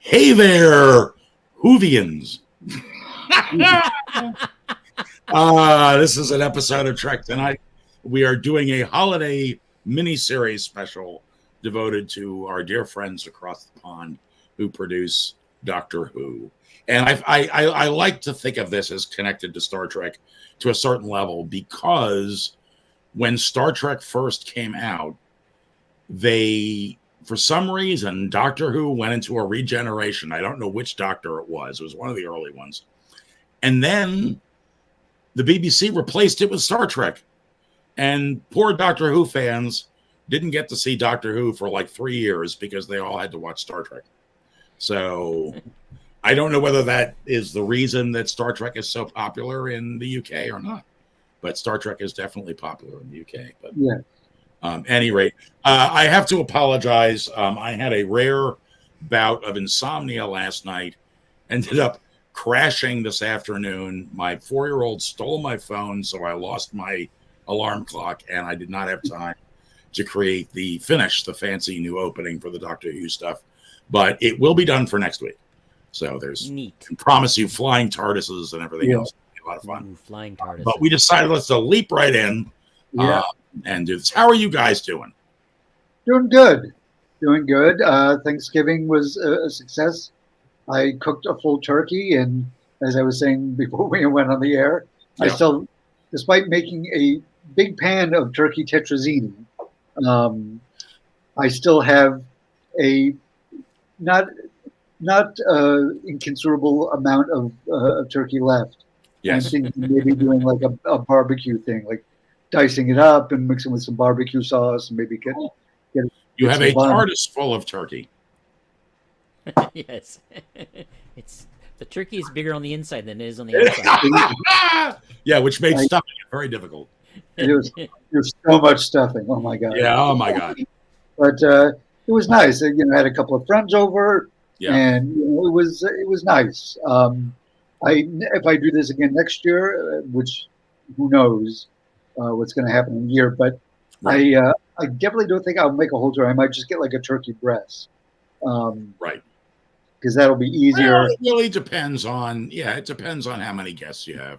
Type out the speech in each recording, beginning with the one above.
Hey there, Whovians. This is an episode of Trek Tonight. We are doing a holiday mini-series special devoted to our dear friends across the pond who produce Doctor Who. And I like to think of this as connected to Star Trek to a certain level because when Star Trek first came out, for some reason, Doctor Who went into a regeneration. I don't know which doctor it was. It was one of the early ones. And then the BBC replaced it with Star Trek. And poor Doctor Who fans didn't get to see Doctor Who for like 3 years because they all had to watch Star Trek. So I don't know whether that is the reason that Star Trek is so popular in the UK or not. But Star Trek is definitely popular in the UK. But yeah. Any rate, I have to apologize. I had a rare bout of insomnia last night. Ended up crashing this afternoon. My 4-year-old stole my phone, so I lost my alarm clock, and I did not have time to finish the fancy new opening for the Doctor Who stuff. But it will be done for next week. So there's neat. I promise you flying TARDISes and everything else. It'll be a lot of fun. Ooh, flying TARDIS. But we decided let's leap right in. And do this. How are you guys doing? Doing good. Thanksgiving was a success. I cooked a full turkey, and as I was saying before we went on the air, I still, despite making a big pan of turkey tetrazzini, I still have a not inconsiderable amount of turkey left. Yes. I'm thinking maybe doing like a barbecue thing, like dicing it up and mixing with some barbecue sauce and maybe get you have a TARDIS full of turkey. Yes. The turkey is bigger on the inside than it is on the outside. Yeah, which made stuffing it very difficult. There's so much stuffing. Oh my god. Yeah, oh my god. But it was nice. I had a couple of friends over, and it was nice. If I do this again next year, which who knows what's going to happen in a year, but right. I definitely don't think I'll make a whole turkey. I might just get like a turkey breast. Right. Because that'll be easier. Well, it really depends on how many guests you have.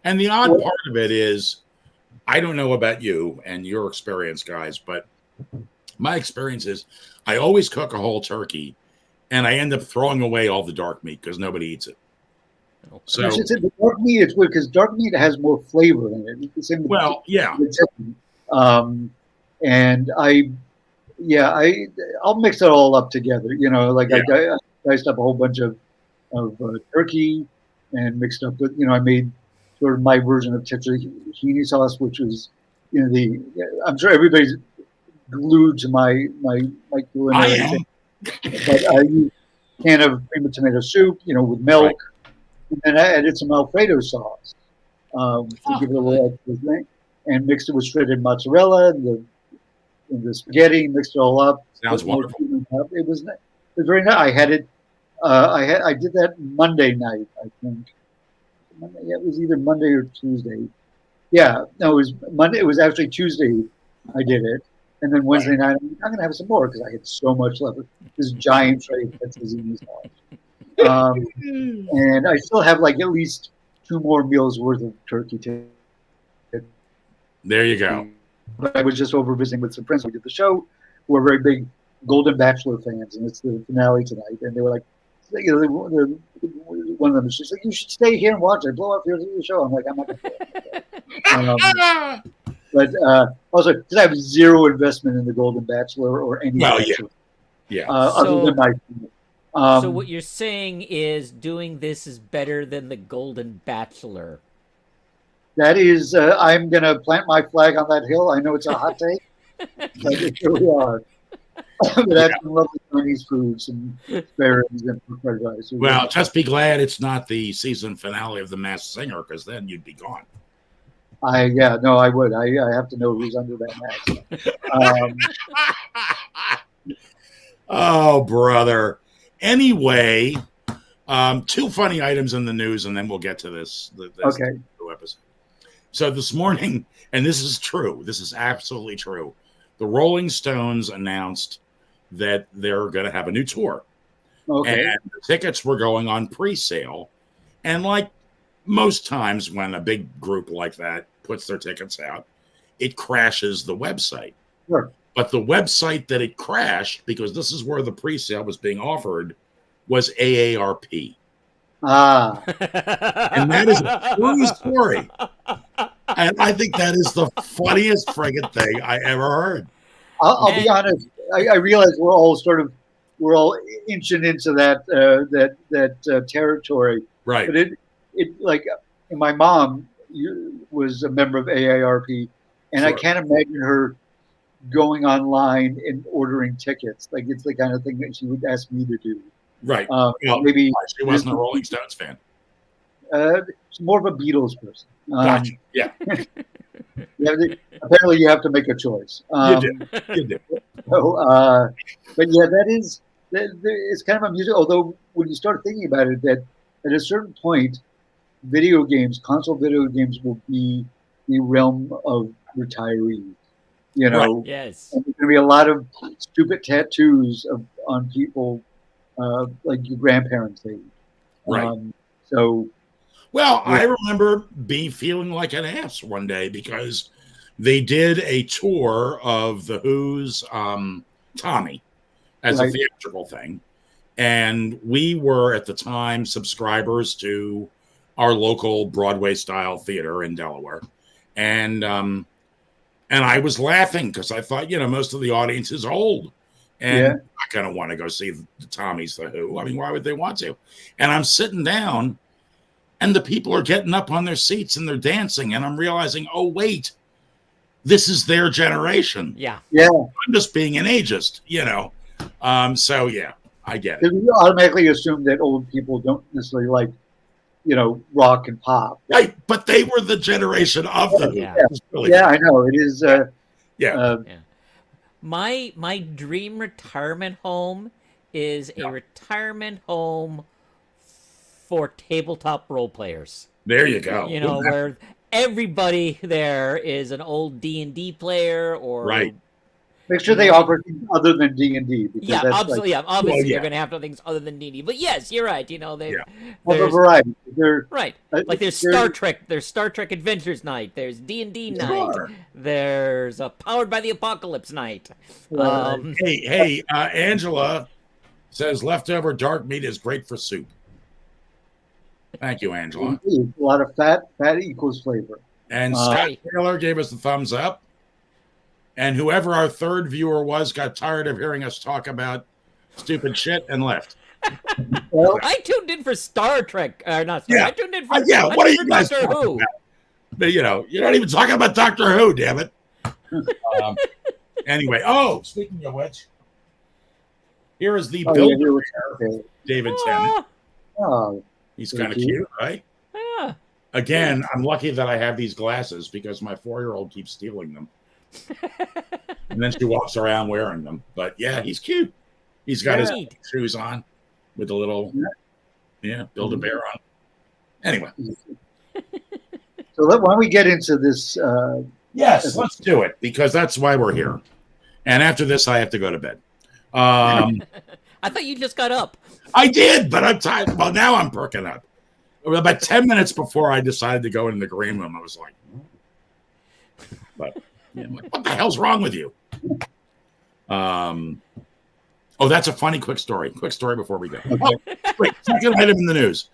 And the odd part of it is, I don't know about you and your experience, guys, but my experience is I always cook a whole turkey and I end up throwing away all the dark meat because nobody eats it. So the dark meat, it's weird because dark meat has more flavor in it. It's the same and I'll mix it all up together. I diced up a whole bunch of turkey and mixed up with I made sort of my version of tetrazzini sauce, which was I'm sure everybody's glued to my culinary thing. But I used a can of cream of tomato soup, with milk. Right. And then I added some Alfredo sauce to give it a little extra thing, and mixed it with shredded mozzarella and the spaghetti. Mixed it all up. Sounds wonderful. It was very nice. I had it. I did that Monday night. I think. It was either Monday or Tuesday. Yeah, no, it was Monday. It was actually Tuesday. I did it, and then Wednesday night I'm going to have some more because I had so much left. This giant tray of tetrazzini sauce. And I still have like at least 2 more meals worth of turkey. There you go. But I was just over visiting with some friends. We did the show. Who are very big Golden Bachelor fans, and it's the finale tonight. And they were like, one of them was just like, "You should stay here and watch it. Blow up your show." I'm like, "I'm not going to." But also, because I have zero investment in the Golden Bachelor or any. Other than my. So what you're saying is doing this is better than the Golden Bachelor. That is, I'm going to plant my flag on that hill. I know it's a hot take, but here we are. That's some lovely Chinese food, some berries and fried rice. Well, just be glad it's not the season finale of The Masked Singer, because then you'd be gone. I would. I have to know who's under that mask. Oh, brother. Anyway, 2 funny items in the news, and then we'll get to this episode. So this morning, and this is true, this is absolutely true, the Rolling Stones announced that they're going to have a new tour. Okay. And the tickets were going on pre-sale. And like most times when a big group like that puts their tickets out, it crashes the website. Sure. But the website that it crashed, because this is where the pre-sale was being offered, was AARP. Ah. And that is a true story. And I think that is the funniest friggin' thing I ever heard. I'll be honest. I realize we're all inching into that territory. Right. But it like my mom was a member of AARP, and I Sure. can't imagine her going online and ordering tickets. Like it's the kind of thing that she would ask me to do. Right. Maybe she wasn't a Rolling Stones fan. She's more of a Beatles person. Gotcha. Yeah. Apparently, you have to make a choice. You do. You do. So, but yeah, it's kind of amusing. Although when you start thinking about it, that at a certain point, console video games will be the realm of retirees. You know, Right. Yes. and there's going to be a lot of stupid tattoos on people like your grandparents' age. Right. So, well, yeah. I remember feeling like an ass one day because they did a tour of the Who's Tommy as a theatrical thing. And we were at the time subscribers to our local Broadway style theater in Delaware. And I was laughing because I thought, most of the audience is old and not going to want to go see the Tommy's The Who. I mean, why would they want to? And I'm sitting down and the people are getting up on their seats and they're dancing. And I'm realizing, oh, wait, this is their generation. Yeah. Yeah. I'm just being an ageist, So, yeah, I get it. We automatically assume that old people don't necessarily like, rock and pop. Right, but they were the generation of the Who. Yeah. Really I know. It is. Yeah. My dream retirement home is a retirement home for tabletop role players. There you go. Where everybody there is an old D&D player or right. Make sure they offer things other than D&D. Yeah, absolutely. Obviously, they're going to have to things other than D&D. But yes, you're right. There's a variety. Right. Like there's Star Trek. There's Star Trek Adventures Night. There's D&D Night. There's a Powered by the Apocalypse Night. Hey, Angela says leftover dark meat is great for soup. Thank you, Angela. A lot of fat equals flavor. And Scott Taylor gave us the thumbs up. And whoever our third viewer was got tired of hearing us talk about stupid shit and left. Well, I tuned in for Star Trek. Not Star. I tuned in for what are you guys Doctor Who? About? But, you're not even talking about Doctor Who, damn it. Anyway, speaking of which, here is the builder, David Tennant. Oh, he's kind of cute, right? Yeah. Again, I'm lucky that I have these glasses because my 4-year-old keeps stealing them. And then she walks around wearing them. But yeah, he's cute. He's got his shoes on with a little, Build-A-Bear on. Anyway. So why don't we get into this? Yes, let's do it because that's why we're here. And after this, I have to go to bed. I thought you just got up. I did, but I'm tired. Well, now I'm perking up. About 10 minutes before I decided to go in the green room, I was like, but what the hell's wrong with you? That's a funny quick story. Quick story before we go. Okay. Wait, second item in the news.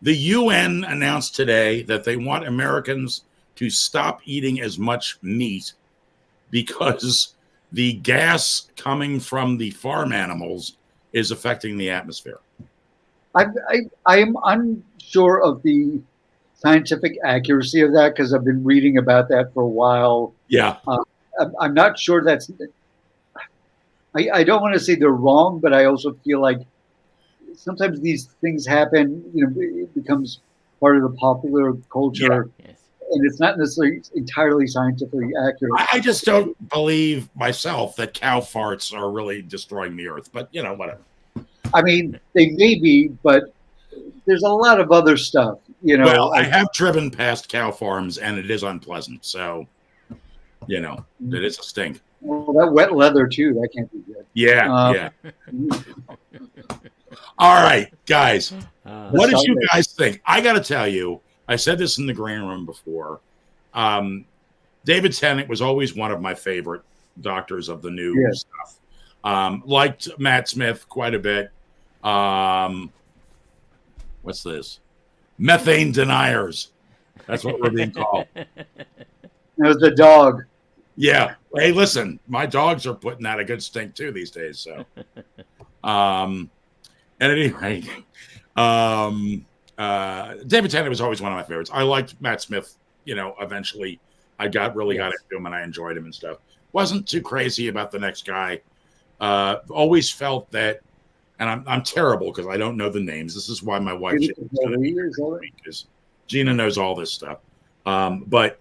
The UN announced today that they want Americans to stop eating as much meat because the gas coming from the farm animals is affecting the atmosphere. I am unsure of the scientific accuracy of that because I've been reading about that for a while. Yeah. I'm not sure that's. I don't want to say they're wrong, but I also feel like sometimes these things happen. It becomes part of the popular culture, and it's not necessarily entirely scientifically accurate. I just don't believe myself that cow farts are really destroying the earth, but whatever. I mean, they may be, but there's a lot of other stuff. Well, I have driven past cow farms, and it is unpleasant. So, it is a stink. Well, that wet leather too. That can't be good. Yeah, All right, guys. What did you Solid. guys think? I got to tell you, I said this in the green room before. David Tennant was always one of my favorite doctors of the new Yeah. stuff. Liked Matt Smith quite a bit. What's this? Methane deniers. That's what we're being called. It was the dog. Yeah. Hey, listen, my dogs are putting out a good stink too these days. So, at any rate, David Tennant was always one of my favorites. I liked Matt Smith. You know, eventually, I got into him and I enjoyed him and stuff. Wasn't too crazy about the next guy. Always felt that, and I'm terrible because I don't know the names. This is why my wife because Gina knows all this stuff. But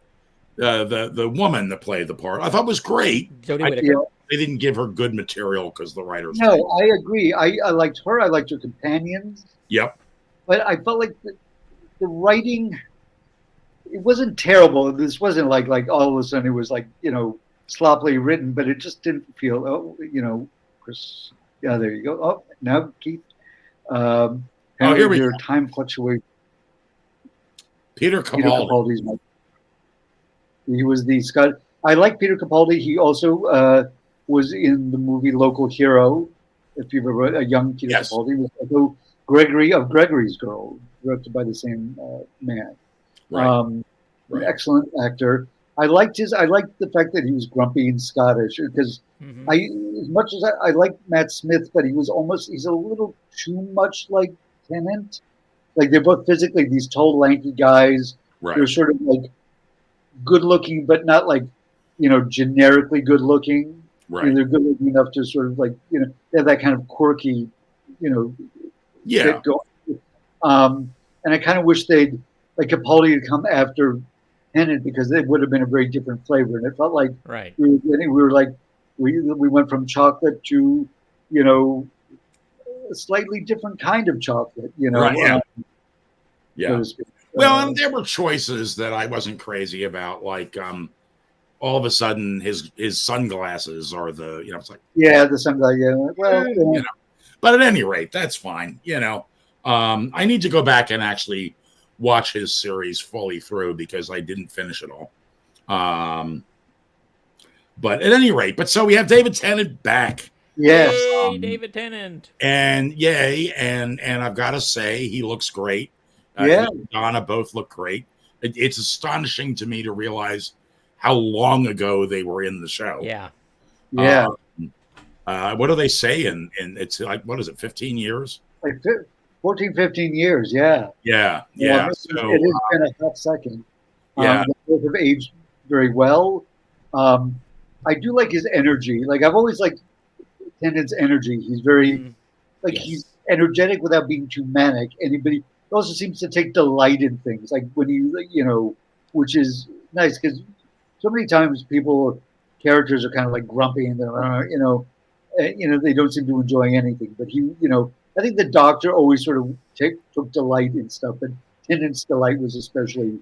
the woman that played the part, I thought was great. Jodie Whittaker. They didn't give her good material because the writers. No, I agree. I liked her. I liked her companions. Yep. But I felt like the writing, it wasn't terrible. This wasn't like all of a sudden it was like, sloppily written, but it just didn't feel, Chris. Yeah, there you go. Oh, now Keith. Here we go. go. Time fluctuates. Peter Capaldi. He was the Scott. I like Peter Capaldi. He also was in the movie Local Hero. If you've ever a young Peter Capaldi, was also Gregory of Gregory's Girl, directed by the same man. Right. An excellent actor. I liked the fact that he was grumpy and Scottish because as much as I like Matt Smith, but he's a little too much like Tennant. Like they're both physically these tall, lanky guys. Right. They're sort of like good looking, but not like, generically good looking. Right. They're good looking enough to sort of like, they have that kind of quirky, Yeah. And I kind of wish they'd like Capaldi had come after Tennant because it would have been a very different flavor. And it felt like we went from chocolate to, a slightly different kind of chocolate, Right, yeah. So well, and there were choices that I wasn't crazy about, like all of a sudden his sunglasses are the, it's like the sunglasses. Yeah, well, but at any rate, that's fine. I need to go back and actually watch his series fully through because I didn't finish it all. But at any rate, so we have David Tennant back. Yes, yay, David Tennant. And I've got to say he looks great. He and Donna both look great. It's astonishing to me to realize how long ago they were in the show. Yeah. What do they say? And it's like, what is it, 15 years? Like 14, 15 years. Yeah. Yeah. So, it has been a hot second. Yeah. They both have aged very well. I do like his energy. Like I've always liked Tennant's energy. He's very he's energetic without being too manic. He also seems to take delight in things. Like when he, which is nice because so many times characters are kind of like grumpy and they're, they don't seem to enjoy anything. But he, I think the Doctor always sort of took delight in stuff, but Tennant's delight was especially.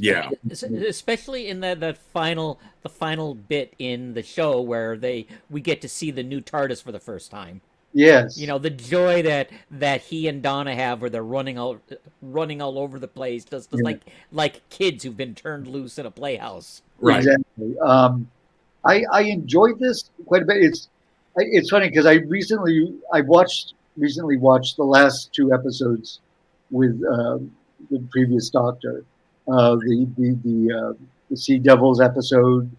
Yeah, especially in the final bit in the show where we get to see the new TARDIS for the first time. Yes, the joy that he and Donna have, where they're running all over the place, just like kids who've been turned loose in a playhouse. Right. Exactly. I enjoyed this quite a bit. It's funny because I recently watched the last two episodes with the previous Doctor. The Sea Devils episode,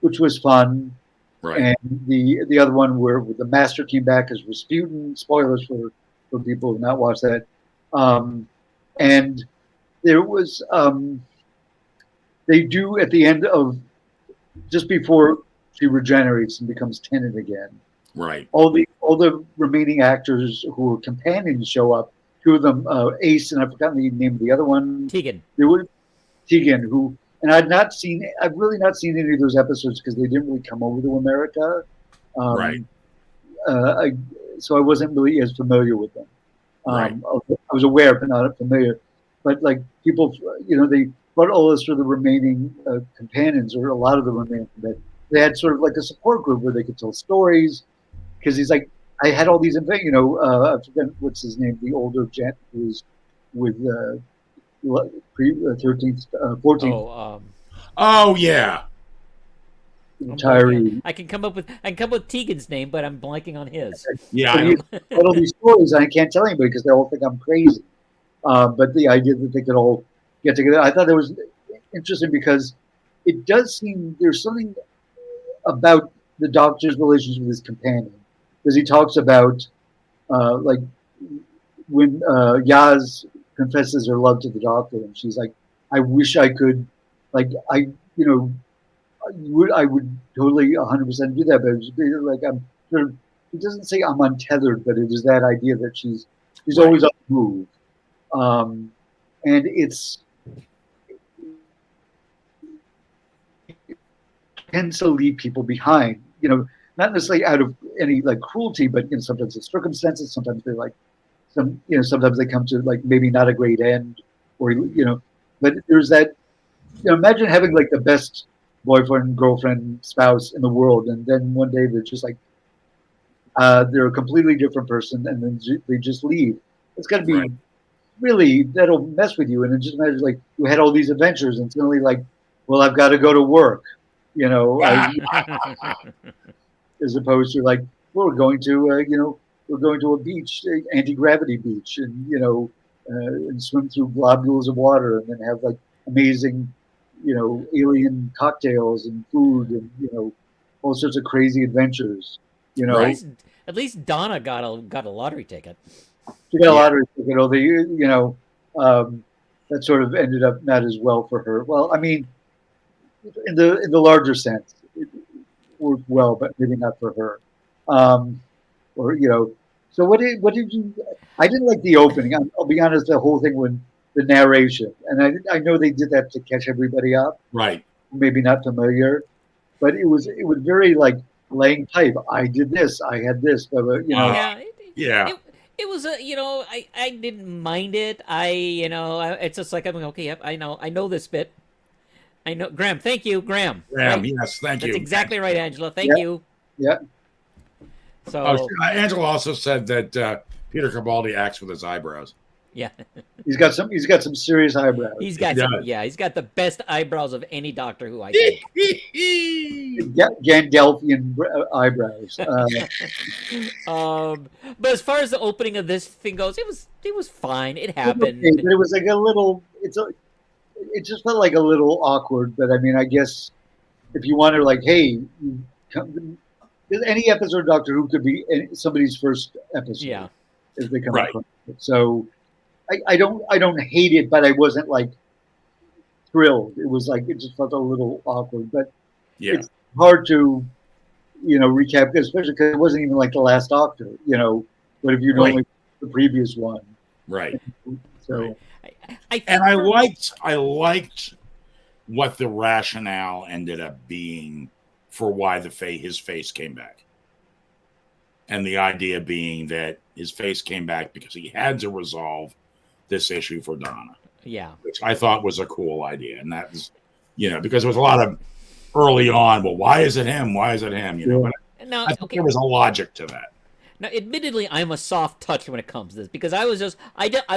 which was fun, right? And the other one where the Master came back as Rasputin. Spoilers for people who have not watched that. And there was they do at the end of just before she regenerates and becomes Tennant again. Right. All the remaining actors who were companions show up. Two of them, Ace, and I've forgotten the name of the other one. Tegan. Tegan, and I've really not seen any of those episodes because they didn't really come over to America. Right. So I wasn't really as familiar with them. Right. I was aware, but not familiar. But like people, they brought all this for the remaining companions, or a lot of the remaining. That they had sort of like a support group where they could tell stories. Because he's like, I had all these, I forget what's his name, the older gent who was with 13th, 14th Oh, Oh yeah, I'm blanking. retiree. I can come up with Tegan's name, but I'm blanking on his. yeah. But I he don't, had all these stories, and I can't tell anybody because they all think I'm crazy. But the idea that they could all get together, I thought that was interesting because it does seem there's something about the Doctor's relationship with his companion, because he talks about like when Yaz confesses her love to the Doctor, and she's like, "I wish I could, like you know, I would totally 100% do that, but it's like I'm sort of." It doesn't say I'm untethered, but it is that idea that she's right, always on the move, um, and it's tends to leave people behind. Not necessarily out of any like cruelty, but sometimes it's circumstances. Sometimes they're like sometimes they come to like maybe not a great end, or but there's that. Imagine having like the best boyfriend, girlfriend, spouse in the world, and then one day they're just like they're a completely different person, and then they just leave. It's got to right. be really that'll mess with you. And then just imagine like you had all these adventures, and suddenly like, well, I've got to go to work. As opposed to like, well, we're going to a beach, anti-gravity beach, and and swim through globules of water, and then have like amazing, alien cocktails and food, and all sorts of crazy adventures. You At know, Right. least at least Donna got a lottery ticket. she got a Yeah. lot of, that sort of ended up not as well for her. Well, I mean, in the larger sense, it worked well, but maybe not for her. Um, or so what did you? I didn't like the opening. I'll be honest. The whole thing when the narration, and I know they did that to catch everybody up, Right. maybe not familiar, but it was very like laying type. I did this. I had this. Uh, Yeah, yeah. it, it was a I didn't mind it. It's just like I'm like, okay, yep, I know this bit. I know Graham. Thank you, Graham. Graham, Right, yes, thank that's you. exactly right, Angela. Thank Yeah, you. yeah. Oh, So Angela also said that Peter Capaldi acts with his eyebrows. yeah, He's got some serious eyebrows. he's He got some. does. Yeah, he's got the best eyebrows of any Doctor Who I think. Gandalfian eyebrows. But as far as the opening of this thing goes, it was fine. It Okay, but happened. it was like a little. It just felt like a little awkward. But I mean, I guess if you want to, like, hey, any episode of Doctor Who could be somebody's first episode Yeah. if they come Right. across it. So I don't hate it, but I wasn't like thrilled. It was like it just felt a little awkward. But Yeah. it's hard to recap, especially because it wasn't even like the last Doctor. But if you know Right. like the previous one, Right. so. Right. I think And I for- liked what the rationale ended up being for why his face came back. And the idea being that his face came back because he had to resolve this issue for Donna, Yeah. which I thought was a cool idea. And that was, because there was a lot of early on, well, why is it him? Why is it him? But Now, I think okay. there was a logic to that. Now, admittedly, I'm a soft touch when it comes to this because I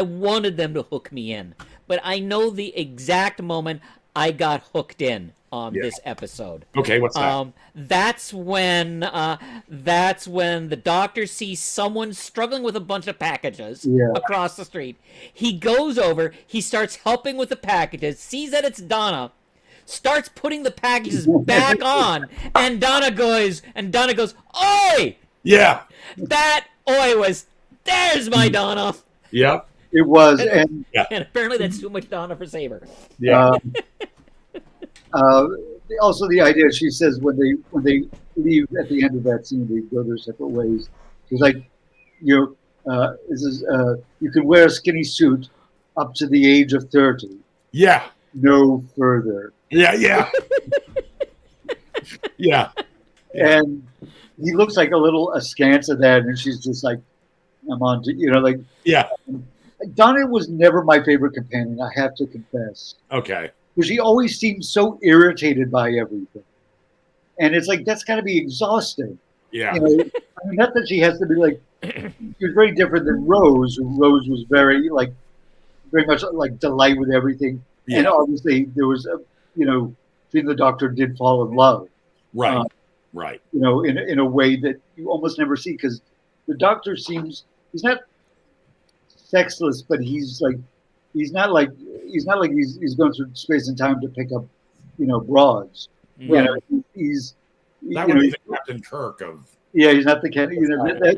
wanted them to hook me in, but I know the exact moment I got hooked in on Yeah. this episode. Okay, what's that? That's when the Doctor sees someone struggling with a bunch of packages Yeah. across the street. He goes over, he starts helping with the packages, sees that it's Donna, starts putting the packages back on, and Donna goes, "Oi!" Yeah. That there's my Donna. Yep. It was, and And apparently that's too much Donna for Saber. Yeah. also the idea she says when they leave at the end of that scene, they go their separate ways. She's like, this is you can wear a skinny suit up to the age of 30, Yeah. no further. Yeah. Yeah. Yeah. And he looks like a little askance of that, and she's just like, I'm on to like. Yeah. Donna was never my favorite companion, I have to confess, Okay. because she always seemed so irritated by everything, and it's like that's got to be exhausting. Yeah. I mean, not that she has to be like. She was very different than Rose. Rose was very much like delight with everything, and Yeah. obviously there was a, she and the Doctor did fall in love. Right. Right. In a way that you almost never see because the Doctor he's not sexless, but he's not like he's going through space and time to pick up, broads. Right. He's That would be the Captain Kirk of. Yeah, he's not the captain.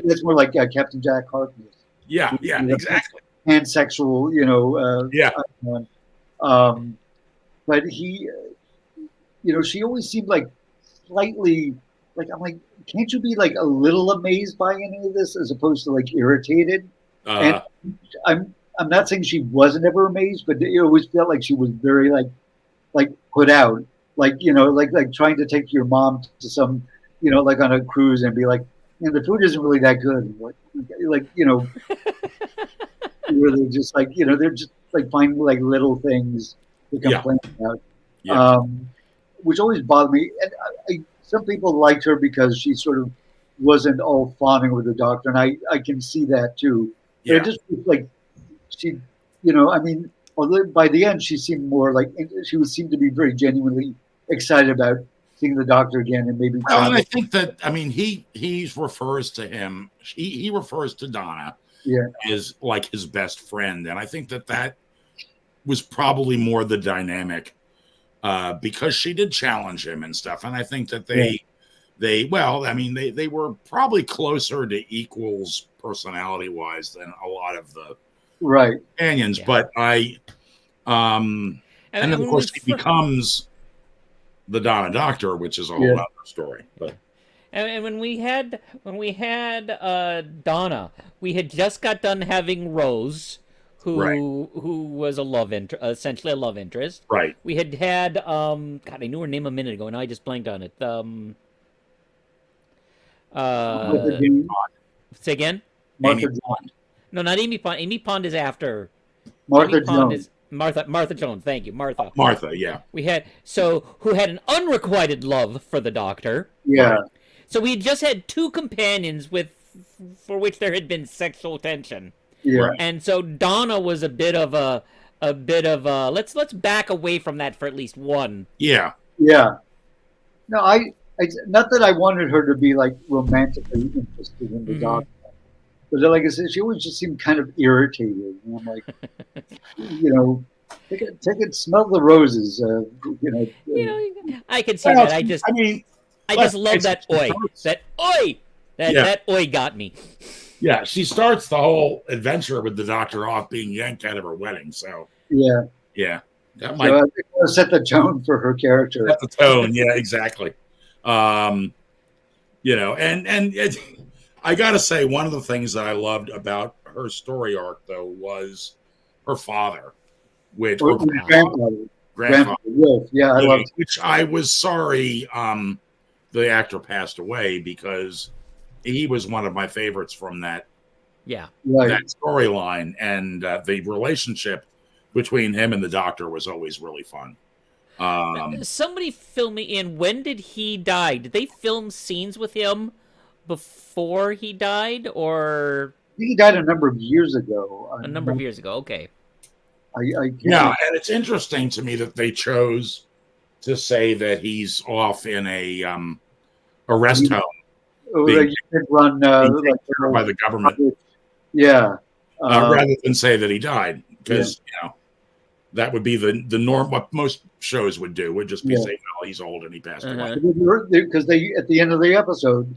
That's more like Captain Jack Harkness. Yeah. Yeah. Exactly. Pansexual, Yeah. But he, she always seemed like slightly like I'm like, can't you be like a little amazed by any of this as opposed to like irritated? And I'm not saying she wasn't ever amazed, but it always felt like she was very like put out, like like trying to take your mom to some, like on a cruise and be like, the food isn't really that good, like where they're just like they're just like finding like little things to complain about, which always bothered me. And some people liked her because she sort of wasn't all fawning with the Doctor, and I can see that too. But it just was like she, I mean, although by the end she seemed more like she seemed to be very genuinely excited about seeing the Doctor again, and maybe. Well, and I think that he refers to him. He refers to Donna. Yeah. As like his best friend, and I think that was probably more the dynamic because she did challenge him and stuff, and I think that they were probably closer to equals personality wise than a lot of the companions. But and then of course he becomes the Donna Doctor, which is a whole other story. But and when we had Donna, we had just got done having Rose, who was essentially a love interest. Right. We had God, I knew her name a minute ago, and I just blanked on it. Say again. Martha Jones. No, not Amy Pond. Amy Pond is after. Martha Jones. Martha Jones. Thank you, Martha. Martha, yeah. We had who had an unrequited love for the Doctor. Yeah. Right? So we had just had two companions for which there had been sexual tension. Yeah. And so Donna was a bit of a let's back away from that for at least one. Yeah. Yeah. No, I not that I wanted her to be like romantically interested in the Doctor. But like I said, she always just seemed kind of irritated. And I'm like, take it, smell the roses. I can see that. I just love that oi. That oi. That oi got me. Yeah, she starts the whole adventure with the Doctor off being yanked out of her wedding. So yeah, that might set the tone for her character. Set the tone, yeah, exactly. I gotta say, one of the things that I loved about her story arc, though, was her father, grandfather. Wolf. Yeah, I loved. Which I was sorry the actor passed away because he was one of my favorites from that storyline, and the relationship between him and the Doctor was always really fun. Somebody fill me in. When did he die? Did they film scenes with him before he died, or he died a number of years ago? Okay. And it's interesting to me that they chose to say that he's off in a rest home. You could run by the government. Yeah. Rather than say that he died, because that would be the norm. What most shows would do would just be say, "No, he's old and he passed away." Because they at the end of the episode,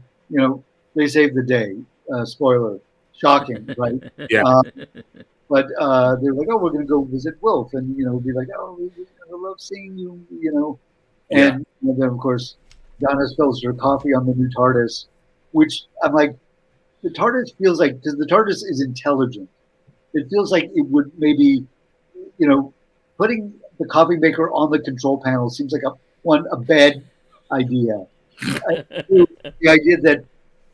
they saved the day. Spoiler, shocking, right? Yeah. But they're like, "Oh, we're going to go visit Wilf," and be like, "Oh, I love seeing you," and then of course, Donna spills her coffee on the new TARDIS, which I'm like, the TARDIS feels like, because the TARDIS is intelligent, it feels like it would maybe, putting the coffee maker on the control panel seems like a bad idea. The idea that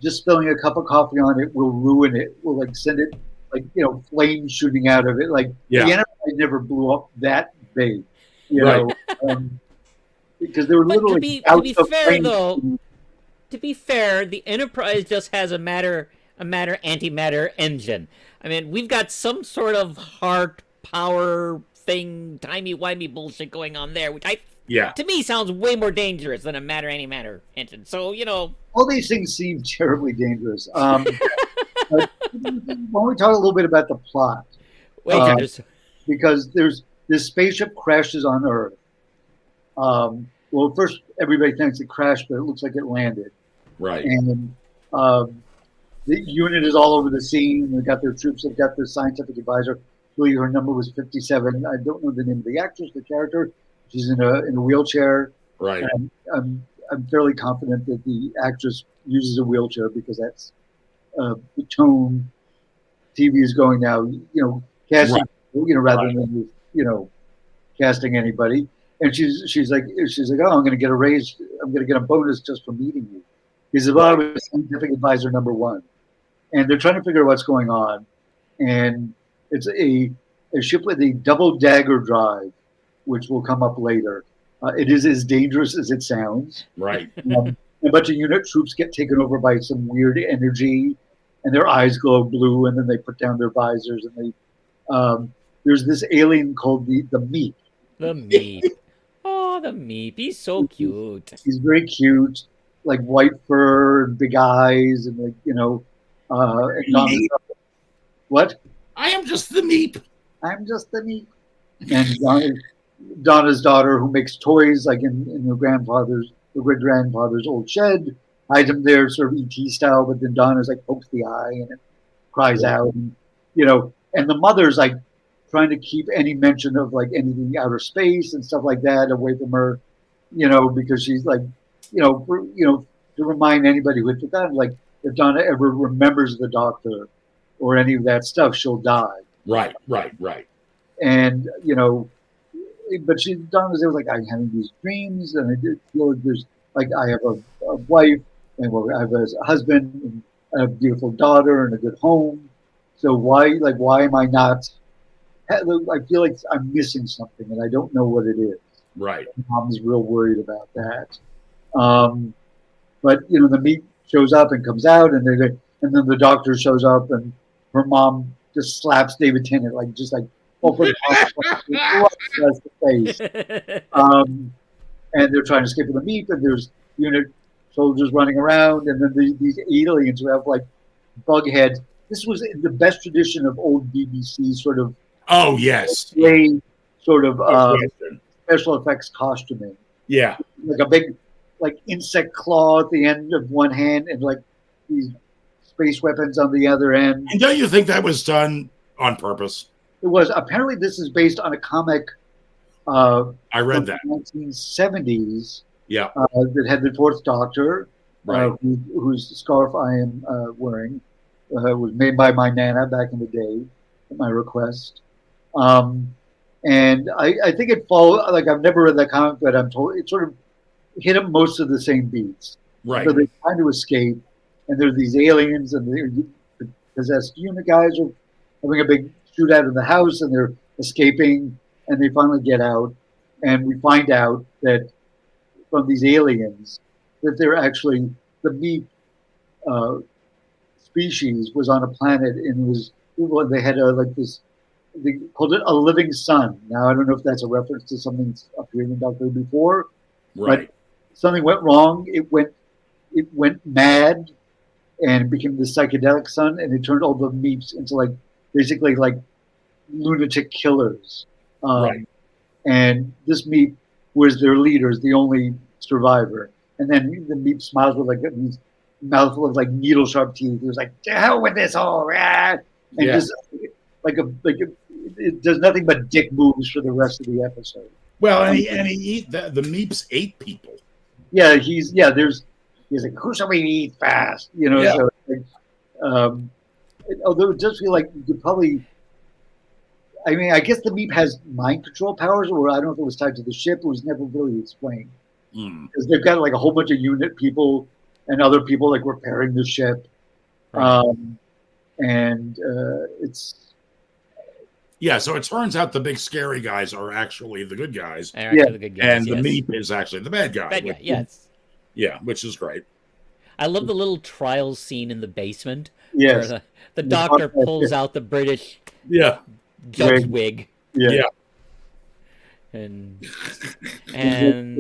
just spilling a cup of coffee on it will ruin it, will like send it like flames shooting out of it. Like the Enterprise never blew up that big, because there were literally to be fair to be fair, the Enterprise just has a matter antimatter engine. I mean, we've got some sort of heart power thing, timey-wimey bullshit going on there, which to me sounds way more dangerous than a matter antimatter engine. So, all these things seem terribly dangerous. But why don't we talk a little bit about the plot? Because there's this spaceship crashes on Earth. Well, at first everybody thinks it crashed, but it looks like it landed. Right. And the unit is all over the scene. They've got their troops. They've got their scientific advisor. I believe her number was 57. I don't know the name of the actress, the character. She's in a wheelchair. Right. I'm fairly confident that the actress uses a wheelchair because that's the tone TV is going now. Casting, rather than casting anybody. And she's like, oh, I'm going to get a raise. I'm going to get a bonus just for meeting you. He's about a scientific advisor number 1, and they're trying to figure out what's going on. And it's a ship with a double dagger drive, which will come up later. It is as dangerous as it sounds. Right. A bunch of unit troops get taken over by some weird energy, and their eyes glow blue, and then they put down their visors, and they there's this alien called the Meep. The Meep. Oh, the Meep. He's so cute. He's very cute, like white fur and big eyes, and and what? I am just the Meep. I'm just the Meep. And Donna's daughter, who makes toys, like in her great grandfather's old shed, hides them there, sort of ET style. But then Donna's like pokes the eye and it cries out, and and the mother's like trying to keep any mention of like anything outer space and stuff like that away from her, because she's like, to remind anybody who had forgotten, like if Donna ever remembers the Doctor or any of that stuff, she'll die. Right. And but Donna's there like, I'm having these dreams, and I did feel like there's like I have a wife, and I have a husband, and a beautiful daughter, and a good home. So why am I not? I feel like I'm missing something, and I don't know what it is. Right. Mom's real worried about that. But the Meep shows up and comes out, and then the Doctor shows up, and her mom just slaps David Tennant, over the face. And they're trying to escape with the Meep, and there's unit soldiers running around, and then these aliens who have like bug heads. This was in the best tradition of old BBC sort of. Oh yes. Sort of special effects costuming. Yeah. Like a big insect claw at the end of one hand, and like these space weapons on the other end. And don't you think that was done on purpose? It was. Apparently this is based on a comic I read that. 1970s. Yeah. That had the Fourth Doctor, right. Whose scarf I am wearing. Was made by my Nana back in the day at my request. And I think it followed, like I've never read that comic, but I'm told it sort of hit them most of the same beats. Right. So they're trying to escape, and there's these aliens, and the possessed unit guys are having a big shootout in the house, and they're escaping, and they finally get out, and we find out that from these aliens that they're actually the Meep species was on a planet, and they had they called it a living sun. Now I don't know if that's a reference to something that's appeared in Doctor Who before, right. But something went wrong. It went mad and became the psychedelic sun, and it turned all the Meeps into basically lunatic killers. Right. And this Meep was their leader, the only survivor. And then the Meep smiles with these mouthful of needle sharp teeth. He was like, "To hell with this all!" And just it does nothing but dick moves for the rest of the episode. Well, and the Meeps ate people. Yeah, he's like, who shall we eat fast? Yeah. So, although it does feel like you could probably. I mean, I guess the Meep has mind control powers, or I don't know if it was tied to the ship. It was never really explained. Because they've got a whole bunch of unit people and other people repairing the ship. Right. And it's. Yeah, so it turns out the big scary guys are actually the good guys. The good guys, and the Meep is actually the bad guy. Yes. Yeah, which is great. I love the little trial scene in the basement where Yes. the doctor pulls out the British Yeah. judge wig Yeah. Yeah. and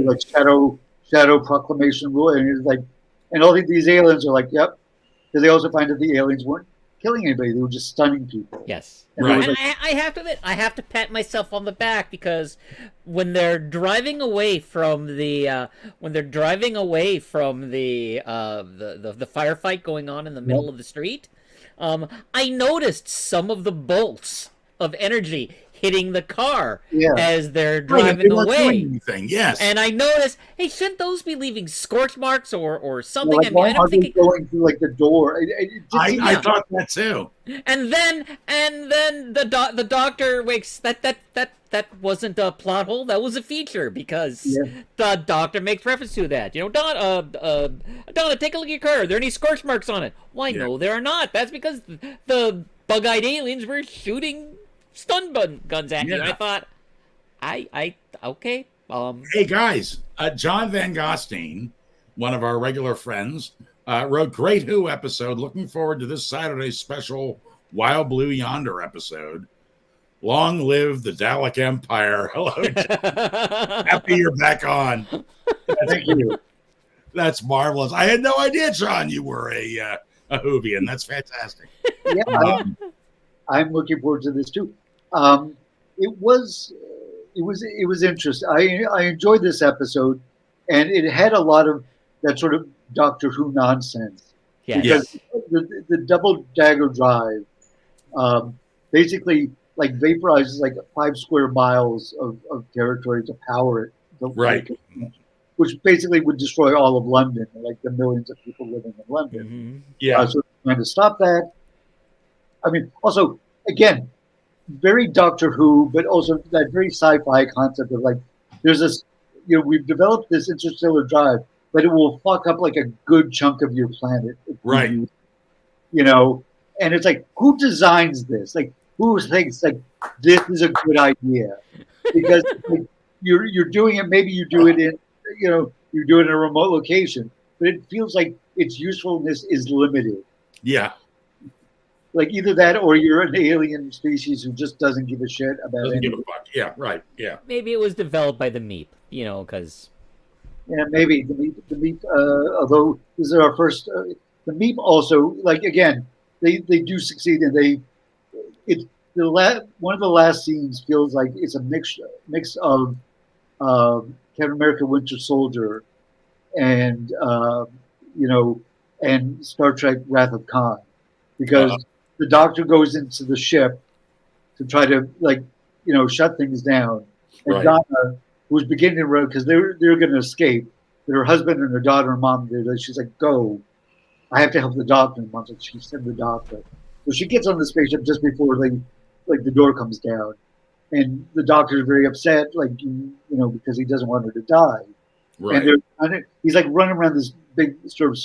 Like shadow proclamation rule, and it's like, and all these aliens are like, yep, because they also find that the aliens weren't killing anybody; they were just stunning people. yes. And Right. And I have to admit, I have to pat myself on the back because when they're driving away from the the firefight going on in the middle of the street, I noticed some of the bolts of energy hitting the car as they're driving They weren't doing away. anything. Yes. And I noticed, hey, shouldn't those be leaving scorch marks or something? Like, why I'm are they thinking, going through like the door? I thought that too. and then the doctor wakes. That wasn't a plot hole. That was a feature because the doctor makes reference to that. You know, Donna, take a look at your car. Are there any scorch marks on it? Why, no, there are not. That's because the bug-eyed aliens were shooting stun guns at you. And I thought, okay. Hey guys, John Van Gostein, one of our regular friends, wrote great Who episode. Looking forward to this Saturday's special Wild Blue Yonder episode. Long live the Dalek Empire. Hello. Happy you're back on. Thank you. That's marvelous. I had no idea, John, you were a Whovian. That's fantastic. Yeah, I'm looking forward to this too. It was interesting. I enjoyed this episode, and it had a lot of that sort of Doctor Who nonsense. Because the double dagger drive basically like vaporizes like 5 square miles of territory to power it. Right. Which basically would destroy all of London, like the millions of people living in London. Mm-hmm. Yeah. So trying to stop that. I mean, also, again, very Doctor Who, but also that very sci-fi concept of like, there's this, we've developed this interstellar drive, but it will fuck up like a good chunk of your planet. Right. And it's like, who designs this? Like, who thinks like this is a good idea? Because like, you're doing it. Maybe you do it in, you do it in a remote location, but it feels like its usefulness is limited. Yeah. Like either that or you're an alien species who just doesn't give a shit about Doesn't anything. give a fuck. Yeah, right. Yeah. Maybe it was developed by the Meep, because. Yeah, maybe the Meep. Although this is our first, the Meep also like again they do succeed and one of the last scenes feels like it's a mix of Captain America: Winter Soldier and and Star Trek: Wrath of Khan, because the Doctor goes into the ship to try to shut things down, and Donna, who's beginning to run because they're going to escape, but her husband and her daughter and mom, she's like, "Go, I have to help the Doctor." And mom's like, "She sent the Doctor." So she gets on the spaceship just before the door comes down, and the Doctor is very upset, because he doesn't want her to die. Right. And he's like running around this big sort of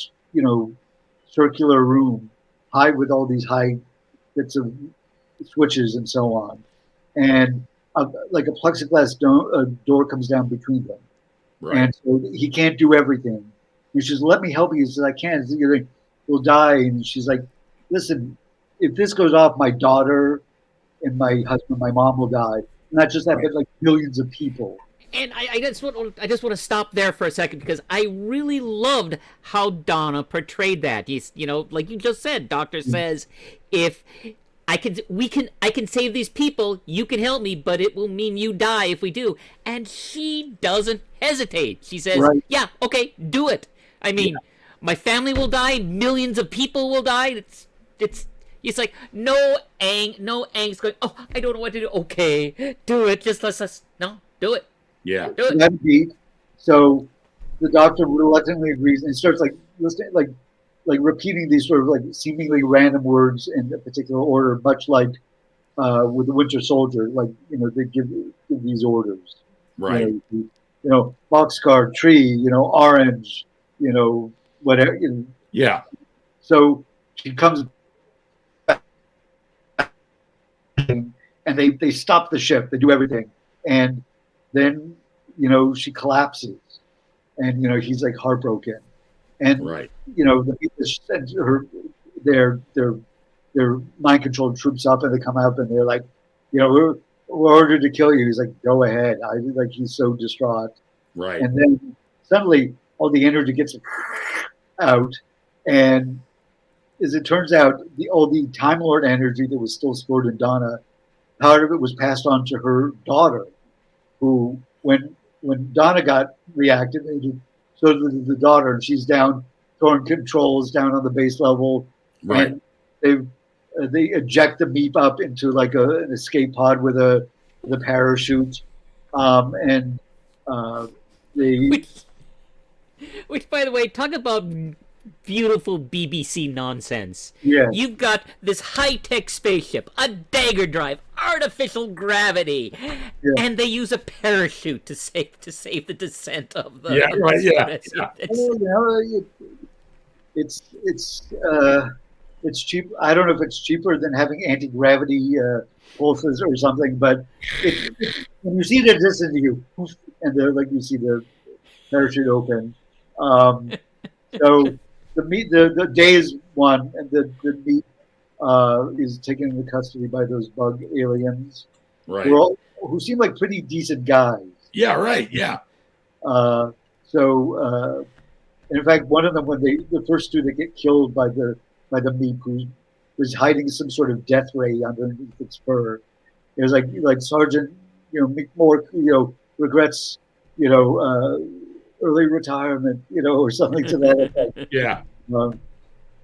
circular room, high with all these high bits of switches and so on, and like a plexiglass door comes down between them, and so he can't do everything. And she's, "Let me help you." He says, "I can't. You'll die." And she's like, "Listen, if this goes off, my daughter and my husband, my mom will die. Not just that, but like millions of people." And I just want to stop there for a second because I really loved how Donna portrayed that. He's, like you just said, Doctor says, if I can save these people, you can help me, but it will mean you die if we do. And she doesn't hesitate. She says, "Yeah, okay, do it." I mean, my family will die, millions of people will die. It's like no angst going, "Oh, I don't know what to do." Okay, do it. Just let's do it. Yeah. Do it. Indeed. So the Doctor reluctantly agrees and starts listening, repeating these sort of seemingly random words in a particular order, much like with the Winter Soldier. They give these orders. Right. Boxcar, tree. Orange. Whatever. Yeah. So she comes back and they stop the ship. They do everything, and then she collapses, and he's like heartbroken, And Right. the people send their mind controlled troops up, and they come up and they're like, we're ordered to kill you. He's like, go ahead. He's so distraught. Right. And then suddenly all the energy gets out, and as it turns out, all the Time Lord energy that was still stored in Donna, part of it was passed on to her daughter, who when Donna got reactivated, so did the daughter, and she's down throwing controls down on the base level, Right. and they eject the Meep up into like an escape pod with a parachute, and they. Which, by the way, talk about beautiful BBC nonsense. Yeah. You've got this high-tech spaceship, a dagger drive, artificial gravity, and they use a parachute to save the descent of the. Yeah. Right. Yeah. It's cheap. I don't know if it's cheaper than having anti-gravity pulses or something, but when you see it at distance, you see the parachute open. So the Days one, and the Meep is taken into custody by those bug aliens, Right. who seem like pretty decent guys. Yeah. Right. Yeah. In fact, one of them, when the first two that get killed by the Meep, who was hiding some sort of death ray underneath its fur, it was like Sergeant, McMore, regrets, early retirement, or something to that effect. Yeah.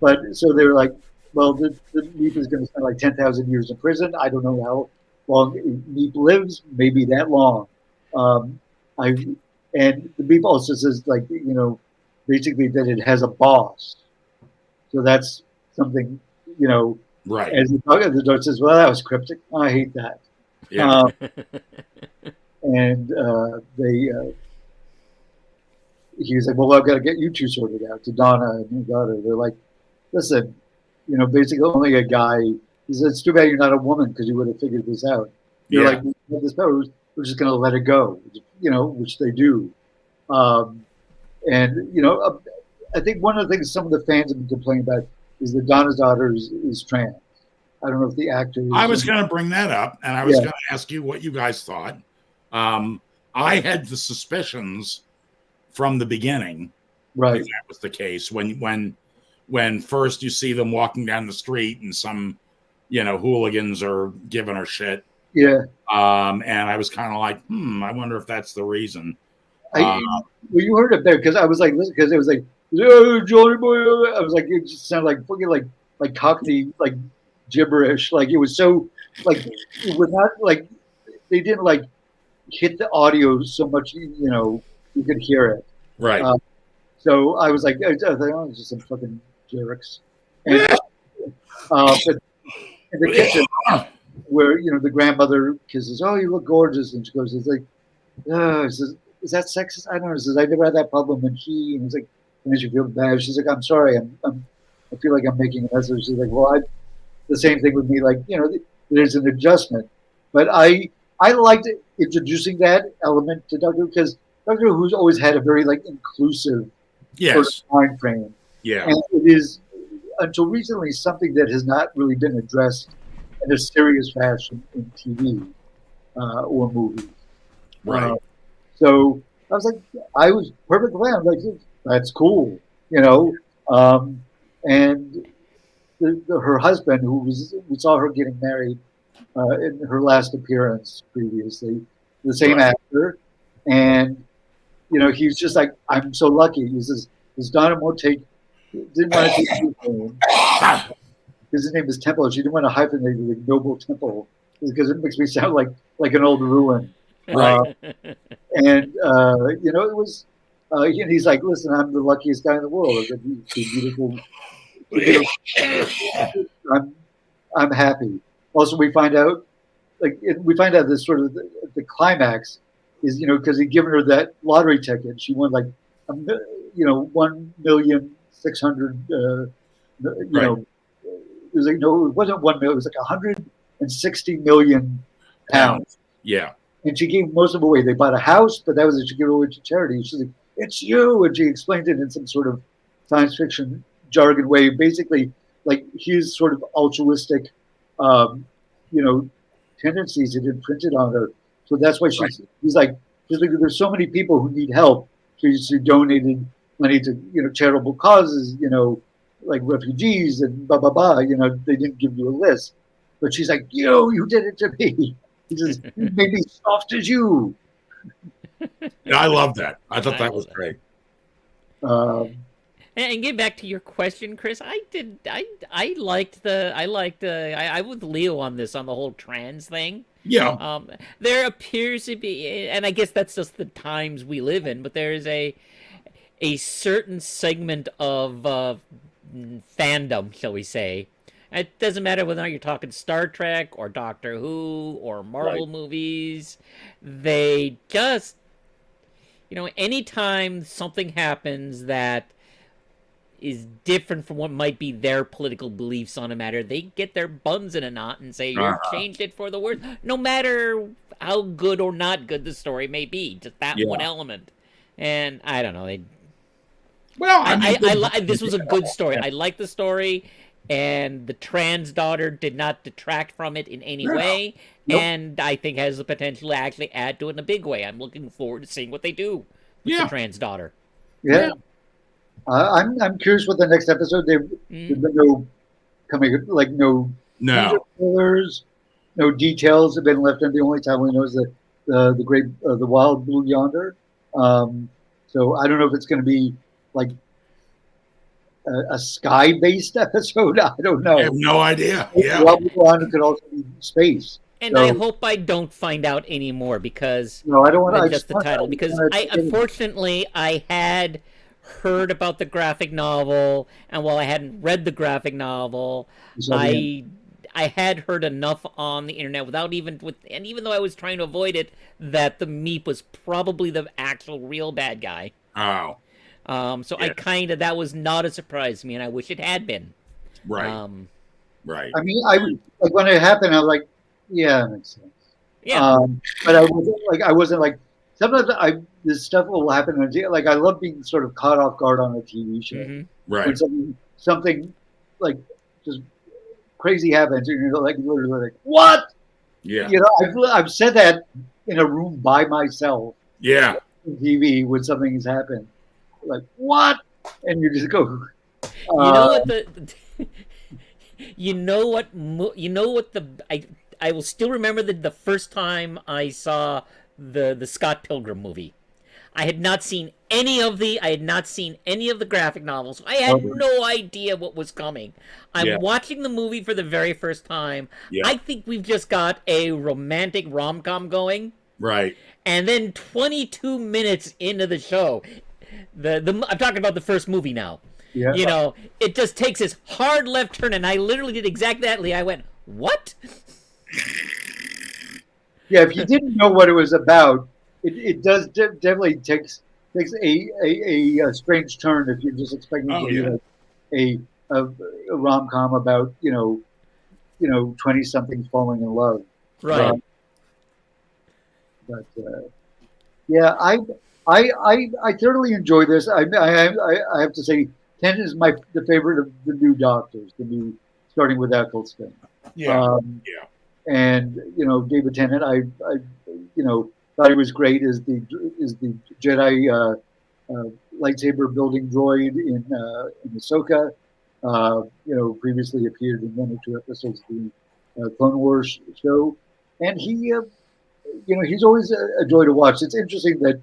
But so they were like, well, the Meep is going to spend like 10,000 years in prison. I don't know how long Meep lives, maybe that long. And the Meep also says, basically that it has a boss. So that's something, Right. As the dog says, well, that was cryptic. I hate that. Yeah. And he was like, well, I've got to get you two sorted out, to Donna and her daughter. They're like, listen, basically only a guy. He said, it's too bad you're not a woman, because you would have figured this out. They're like, we have this power, we're just going to let it go, which they do. I think one of the things some of the fans have been complaining about is that Donna's daughter is trans. I don't know if the actor is. I was going to bring that up, and I was going to ask you what you guys thought. I had the suspicions from the beginning, right? That was the case when first you see them walking down the street and some, hooligans are giving her shit. Yeah. And I was kind of like, I wonder if that's the reason. Well, you heard it there, because I was like, listen, because it was like, oh, Johnny boy. I was like, it just sounded like fucking like Cockney, like gibberish. Like it was so it was not like they didn't hit the audio so much, you could hear it. Right. So I was like, oh, it's just some fucking jerks. And, but in the kitchen, where the grandmother kisses, oh, you look gorgeous, and she goes, it's like, is that sexist? I don't know. She says, I never had that problem. And he's like, and then she feels bad. She's like, I'm sorry. I feel like I'm making a mess. She's like, well, the same thing with me. There's an adjustment. But I liked introducing that element to Doctor Who, because Doctor Who's always had a very inclusive sort of mind frame. Yeah. And it is, until recently, something that has not really been addressed in a serious fashion in TV or movies. Right. So I was like, I was perfectly glad. I'm like, that's cool, and her husband, we saw her getting married in her last appearance previously, the same actor, and he was just like, I'm so lucky. He says, "His Donna won't didn't want to take his name, because his name is Temple. She didn't want to hyphenate it like Noble Temple, because it makes me sound like an old ruin." Right. And it was. And he's like, "Listen, I'm the luckiest guy in the world. I said, beautiful. I'm happy." Also, we find out this sort of the climax is because he'd given her that lottery ticket. She won 1,600,000. It was it wasn't 1 million. It was 160 million pounds. Yeah. And she gave most of it away. They bought a house, but that was it. She gave it away to charity. She's like, "It's you," and she explained it in some sort of science fiction jargon way. Basically, like his sort of altruistic, um, you know, tendencies had imprinted on her. So that's why he's like, there's so many people who need help. So she donated money to, charitable causes, like refugees and blah, blah, blah. They didn't give you a list. But she's like, you did it to me. He says, you made me soft as you. Yeah, I love that. I thought that was great. And get back to your question, Chris. I was with Leo on this, on the whole trans thing. Yeah. There appears to be, and I guess that's just the times we live in, but there is a certain segment of fandom, shall we say. It doesn't matter whether or not you're talking Star Trek or Doctor Who or Marvel movies. They just, anytime something happens that is different from what might be their political beliefs on a matter, they get their buns in a knot and say, you've changed it for the worse, no matter how good or not good the story may be, just that one element. And I don't know. This was a good story. I like the story, and the trans daughter did not detract from it in any way, and I think has the potential to actually add to it in a big way. I'm looking forward to seeing what they do with the trans daughter. Yeah. I'm curious what the next episode. There's been no spoilers, no details have been left in. The only time we know is that the wild blue yonder. So I don't know if it's going to be like a sky-based episode. I don't know. I have no idea. Wild blue yonder could also be space. And I hope I don't find out anymore because I don't want to just the title. Because unfortunately I had heard about the graphic novel, and while I hadn't read the graphic novel, I had heard enough on the internet and even though I was trying to avoid it, that the Meep was probably the actual real bad guy. Oh. So that was not a surprise to me, and I wish it had been. Right. Right. I mean, when it happened, I was like, yeah, that makes sense. Yeah. But I wasn't like, sometimes this stuff will happen. Like, I love being sort of caught off guard on a TV show. Mm-hmm. Right. When something like just crazy happens, and you're like literally like, what? Yeah. I've said that in a room by myself. Yeah. On TV when something has happened, like what? And you just go. I will still remember the first time I saw the Scott Pilgrim movie. I had not seen any of the graphic novels. I had no idea what was coming. I'm watching the movie for the very first time. Yeah. I think we've just got a romantic rom-com going. Right. And then 22 minutes into the show, I'm talking about the first movie now. Yeah. It just takes this hard left turn, and I literally did exactly that. I went, what? Yeah, if you didn't know what it was about, it does definitely takes a strange turn if you're just expecting to be a rom-com about 20-somethings falling in love. Right. But I thoroughly enjoy this. I have to say, Tennant is the favorite of the new Doctors, starting with Eccleston. Yeah. And David Tennant, I thought he was great as the Jedi lightsaber building droid in Ahsoka. Previously appeared in 1 or 2 episodes of the Clone Wars show, and he's always a joy to watch. It's interesting that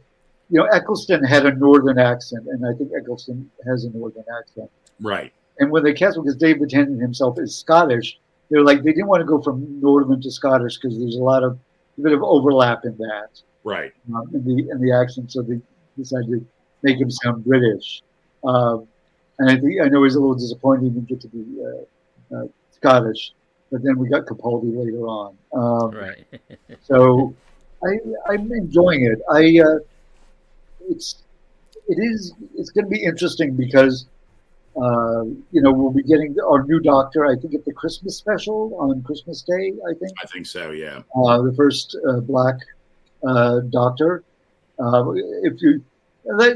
Eccleston had a northern accent, and I think Eccleston has a northern accent. Right. And when they cast him, because David Tennant himself is Scottish, they didn't want to go from northern to Scottish because there's a bit of overlap in that. Right. In the accent, so they decided to make him sound British. And I know he's a little disappointed he didn't get to be Scottish, but then we got Capaldi later on. Right. So I'm enjoying it. It's going to be interesting because we'll be getting our new Doctor, I think, at the Christmas special on Christmas Day, I think. I think so, yeah. The first Black Doctor.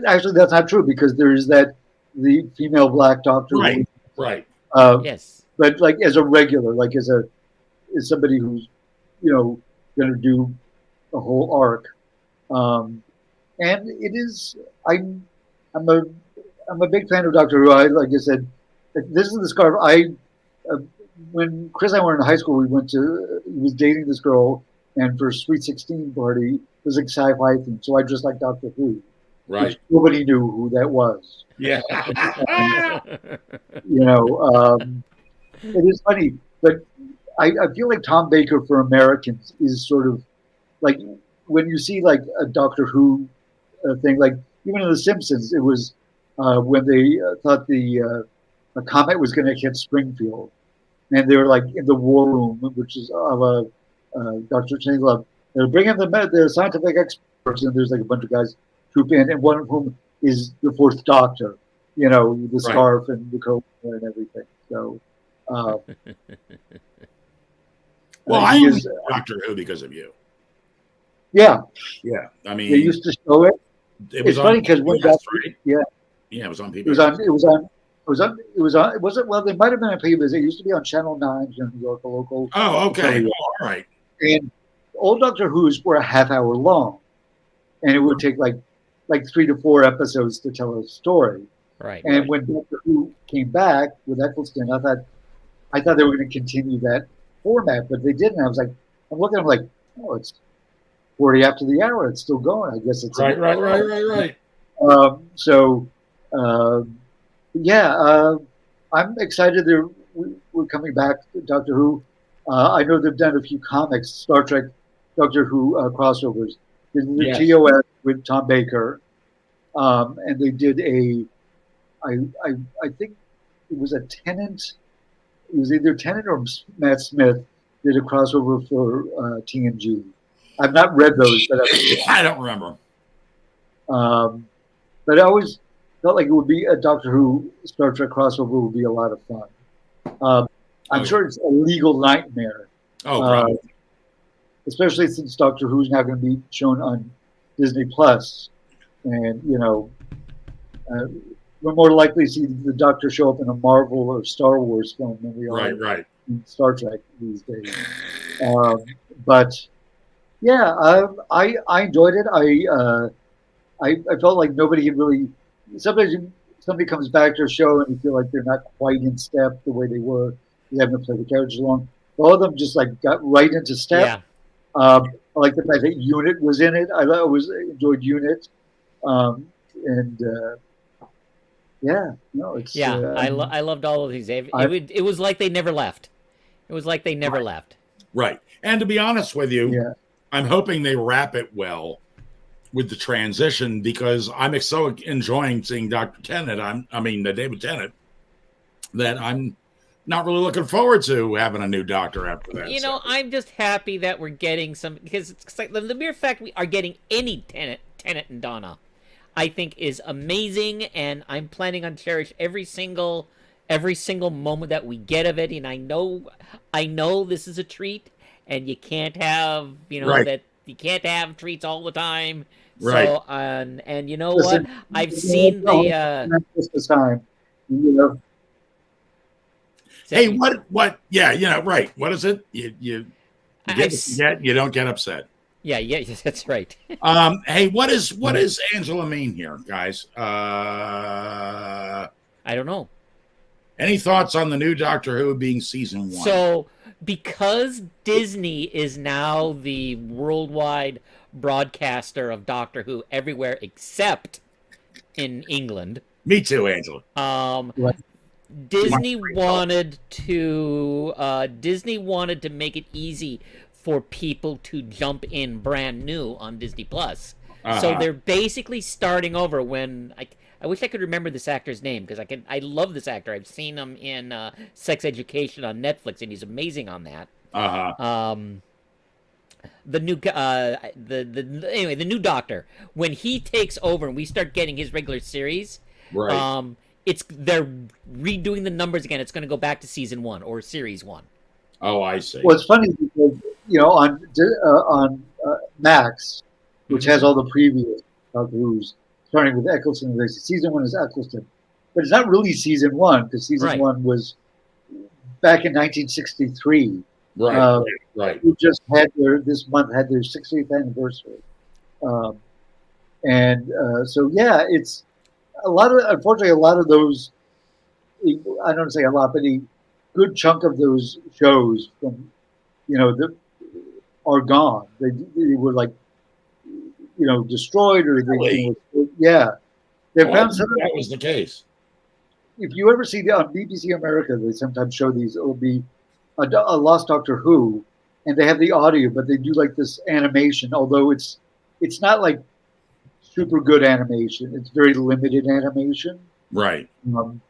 Actually, that's not true because there is that the female black doctor. Right. Right. Yes. But like as a regular, like as somebody who's, going to do a whole arc. And it is, I'm a, I'm a big fan of Doctor Who. Like I said, this is the scarf. Uh, when Chris and I were in high school, he was dating this girl, and for a Sweet 16 party, it was like sci-fi thing. So I dressed like Doctor Who. Right. Nobody knew who that was. Yeah. It is funny, but I feel like Tom Baker for Americans is sort of like when you see like a Doctor Who thing, like even in The Simpsons, it was when they thought a comet was going to hit Springfield, and they were like in the war room, which is of Dr. Changelove. They're bringing the scientific experts, and there's like a bunch of guys troop in, and one of whom is the Fourth Doctor, the scarf and the coat and everything. So, well, I am Doctor Who because of you. Yeah. Yeah. I mean, they used to show it. It's funny because when right? Yeah, it was on PBS. It was on. It wasn't. Well, they might have been on PBS. It used to be on Channel 9 in New York, a local. Oh, okay. All right. And old Doctor Who's were a half hour long, and it would take like 3 to 4 episodes to tell a story. Right. And when Doctor Who came back with Eccleston, I thought they were going to continue that format, but they didn't. I was like, I'm looking, I'm like, oh, it's 40 after the hour. It's still going. I guess it's right. I'm excited. We're coming back to Doctor Who. I know they've done a few comics, Star Trek, Doctor Who crossovers. They did the TOS with Tom Baker, and they did I think it was a Tennant. It was either Tennant or Matt Smith did a crossover for TNG. I've not read those, but I don't remember. But I always felt like it would be a Doctor Who Star Trek crossover would be a lot of fun. I'm sure it's a legal nightmare. Oh, especially since Doctor Who's now going to be shown on Disney Plus, and we're more likely to see the Doctor show up in a Marvel or Star Wars film than we are in Star Trek these days. But yeah, I enjoyed it. I felt like nobody had really. Sometimes somebody comes back to a show and you feel like they're not quite in step the way they were. They haven't played the characters long. All of them just like got right into step. Yeah. I like the fact that Unit was in it. I always enjoyed Unit, I loved all of these. It was like they never left. It was like they never left. Right. And to be honest with you, I'm hoping they wrap it well with the transition because I'm so enjoying seeing Dr. Tennant. David Tennant, that I'm not really looking forward to having a new Doctor after that. I'm just happy that we're getting some, because it's like the mere fact we are getting any Tennant and Donna, I think is amazing, and I'm planning on cherish every single moment that we get of it. And I know this is a treat, and you can't have that you can't have treats all the time. Right. So and you know what? I've seen the this time. Hey, what? Yeah, right. What is it? You don't get upset. Yeah, that's right. Hey, what is Angela mean here, guys? I don't know. Any thoughts on the new Doctor Who being season 1? So, because Disney is now the worldwide broadcaster of Doctor Who everywhere except in England. Me too, Angela. Disney wanted to make it easy for people to jump in brand new on Disney Plus. So they're basically starting over. When I wish I could remember this actor's name, because I love this actor. I've seen him in Sex Education on Netflix, and he's amazing on that. The new the new Doctor, when he takes over and we start getting his regular series, right? They're redoing the numbers again. It's going to go back to season 1 or series 1. Oh, I see. Well, it's funny because on Max, which has all the previous Doctor Who's, starting with Eccleston, season 1 is Eccleston. but it's not really season one because season Right. one was back in 1963. Right. Right. Who just had this month had their 60th anniversary, um, and so yeah, it's a lot of unfortunately a lot of those. I don't say a lot, but a good chunk of those shows from the are gone. They were like destroyed or Really? yeah. They Oh, I found didn't some. know that was the case. If you ever see on BBC America, they sometimes show these. It'll be a Lost Doctor Who, and they have the audio, but they do like this animation. Although it's not like super good animation. It's very limited animation. Right. And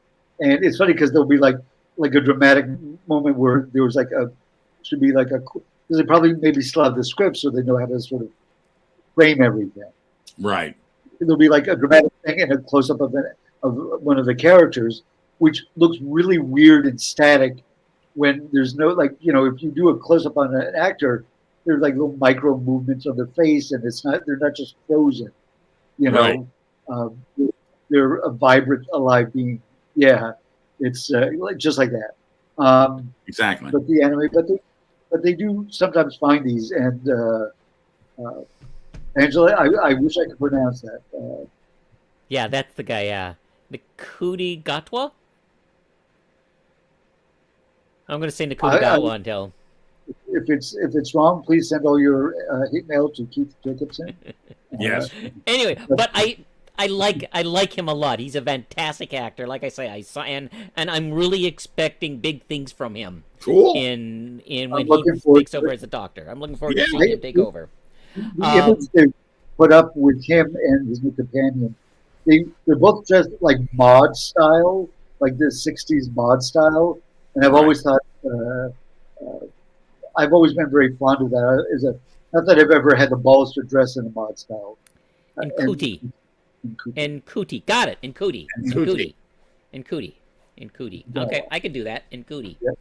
it's funny because there'll be like a dramatic moment where there was like should be like because they probably maybe still have the script so they know how to sort of frame everything. Right. There'll be like a dramatic thing and a close up of one of the characters, which looks really weird and static when there's no if you do a close up on an actor, there's like little micro movements on their face and they're not just frozen, Right. um, they're a vibrant, alive being. Yeah, it's just like that. Exactly. But the anime, but they do sometimes find these. And uh, Angela, I wish I could pronounce that. Yeah, that's the guy. Nakuti Gatwa. I'm gonna say Nakuti Gatwa until. If it's wrong, please send all your hate mail to Keith Jacobson. Yes. Anyway, but I like him a lot. He's a fantastic actor. Like I say, I saw and I'm really expecting big things from him. Cool. In when he takes over as a doctor. I'm looking forward to seeing him take over. The image they put up with him and his new companion, they're both just like mod style, like the '60s mod style, and I've always thought. I've always been very fond of that. Not that I've ever had the balls to dress in a mod style. And Cootie. And Cootie. Got it. And Cootie. And Cootie. And Cootie. And Cootie. Okay, I can do that. And Cootie. Yeah.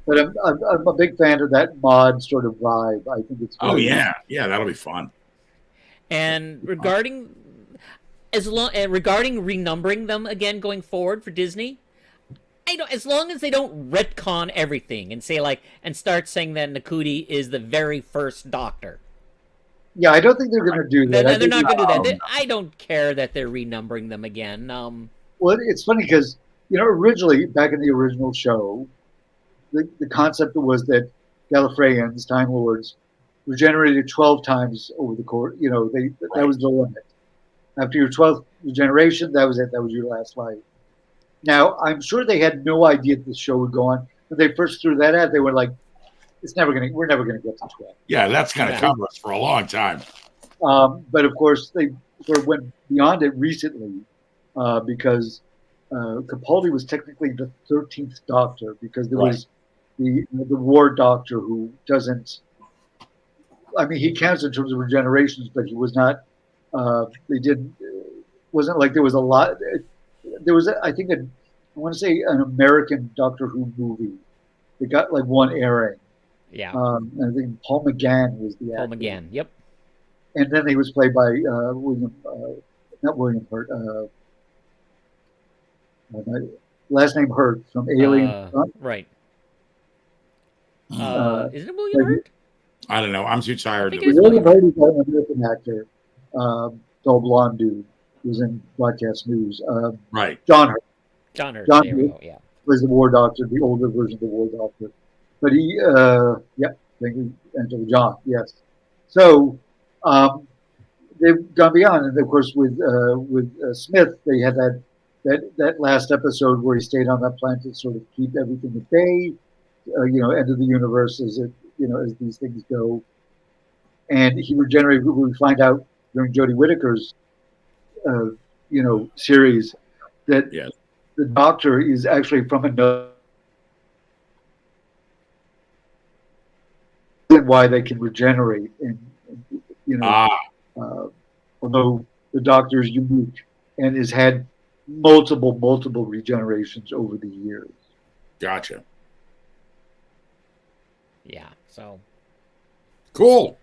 But I'm a big fan of that mod sort of vibe. I think it's yeah, that'll be fun. And regarding renumbering them again going forward for Disney, as long as they don't retcon everything and say and start saying that Nakuti is the very first Doctor. Yeah, I don't think they're going to do that. They're not going to do that. I don't care that they're renumbering them again. Well, it's funny because originally back in the original show, the concept was that Gallifreyans, Time Lords, regenerated 12 times over the course. That was the limit. After your 12th regeneration, that was it. That was your last life. Now, I'm sure they had no idea the show would go on. When they first threw that out, they were like, we're never going to get to 12. Yeah, that's going to cover us for a long time. But of course, they sort of went beyond it recently because Capaldi was technically the 13th Doctor because there was the War Doctor who doesn't. I mean, he counts in terms of regenerations, but he was not. They didn't. Wasn't like there was a lot. There was, I think, I want to say an American Doctor Who movie. They got like one airing. Yeah. And I think Paul McGann was the actor. Paul McGann. Yep. And then he was played by not William Hurt. Last name Hurt from Alien. Right. Isn't it William Hurt? I don't know. I'm too tired. William Hurt is an American actor. Tall blonde dude. He was in broadcast news. Right. John Hurt. John Hurt. John there we go. Yeah. Plays the War Doctor, the older version of the War Doctor. But he, thank you, Angela John. Yes. So they've gone beyond, and of course with Smith, they had that last episode where he stayed on that planet to sort of keep everything at bay. End of the universe as as these things go, and he regenerated. We find out during Jodie Whittaker's series that the Doctor is actually from another. Why they can regenerate, and although the Doctor is unique and has had multiple regenerations over the years. Gotcha. Yeah. So. Cool.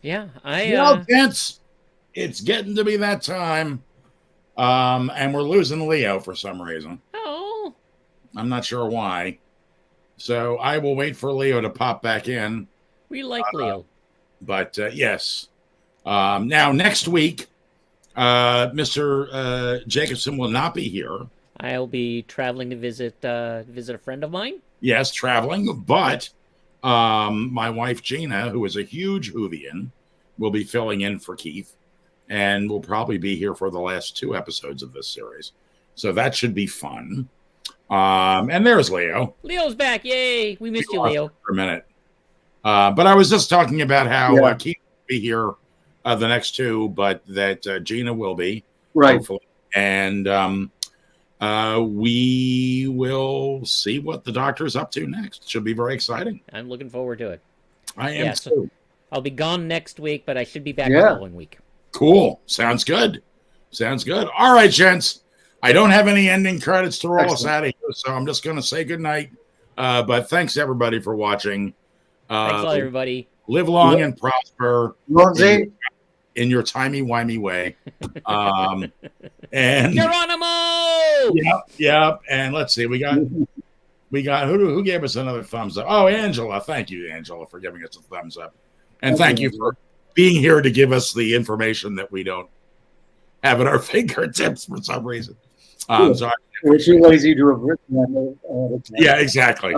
Yeah, Well, gents, it's getting to be that time. And we're losing Leo for some reason. Oh, I'm not sure why. So I will wait for Leo to pop back in. we like Leo. But yes. Now, next week, Mr. Jacobson will not be here. I'll be traveling to visit a friend of mine. Yes, traveling. But my wife, Gina, who is a huge Whovian, will be filling in for Keith. And will probably be here for the last 2 episodes of this series. So that should be fun. And there's Leo. Leo's back. Yay. We missed you, Leo. For a minute. But I was just talking about how Keith will be here the next 2, but that Gina will be. Right. Hopefully. And we will see what the doctor's up to next. Should be very exciting. I'm looking forward to it. I am too. I'll be gone next week, but I should be back the following week. Cool. Sounds good. Sounds good. All right, gents. I don't have any ending credits to roll us out of here, so I'm just going to say goodnight. But thanks, everybody, for watching. Thanks a lot, everybody. Live long and prosper in your timey-wimey way. And Geronimo! Yep. And let's see. We got who gave us another thumbs up? Oh, Angela. Thank you, Angela, for giving us a thumbs up. And thank you for being here to give us the information that we don't have at our fingertips for some reason. So we're too lazy to have written that. Yeah, exactly.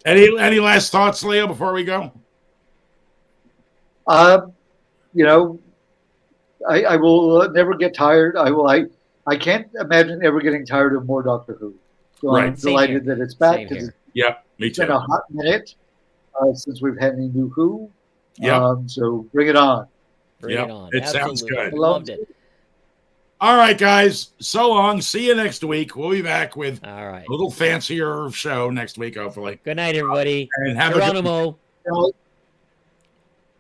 Any last thoughts, Leo, before we go? You know, I will never get tired. I can't imagine ever getting tired of more Doctor Who. So I'm delighted that it's back. Yeah, me too. It's been a hot minute since we've had any new Who. Yeah. So bring it on. Bring it on. It sounds good. I loved it. All right, guys. So long. See you next week. We'll be back with a little fancier show next week, hopefully. Good night, everybody. And have Geronimo.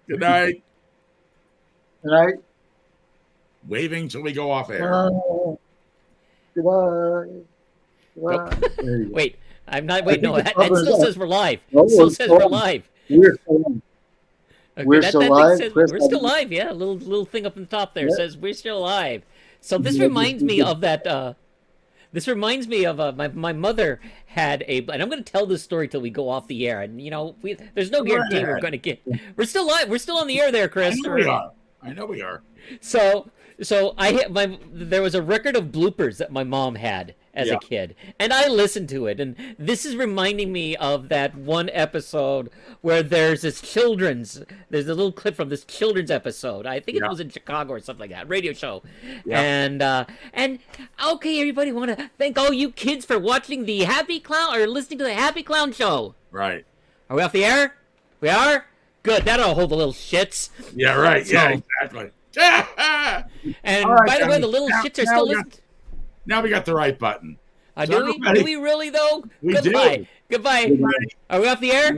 Good night. Good night. Waving till we go off air. Goodbye. Wait, I'm not. Wait, no, that still says we're live. It still says we're live. We're still live. Okay, we're still live. We're still live. Yeah, a little thing up in the top there says we're still live. So this reminds me of that. This reminds me of my mother had and I'm going to tell this story till we go off the air. And there's no guarantee we're going to get. We're still live. We're still on the air there, Chris. I know we are. So there was a record of bloopers that my mom had as a kid, and I listened to it, and this is reminding me of that one episode where there's a little clip from this children's episode. I think it was in Chicago or something like that, radio show. And okay, everybody, want to thank all you kids for watching the Happy Clown or listening to the Happy Clown Show. Right. Are we off the air? We are? Good. That'll hold the little shits. Yeah, right. Yeah, exactly. And by the way, the little shits are still listening. Now we got the right button. Do we really, though? We Goodbye. do. Goodbye. Are we off the air?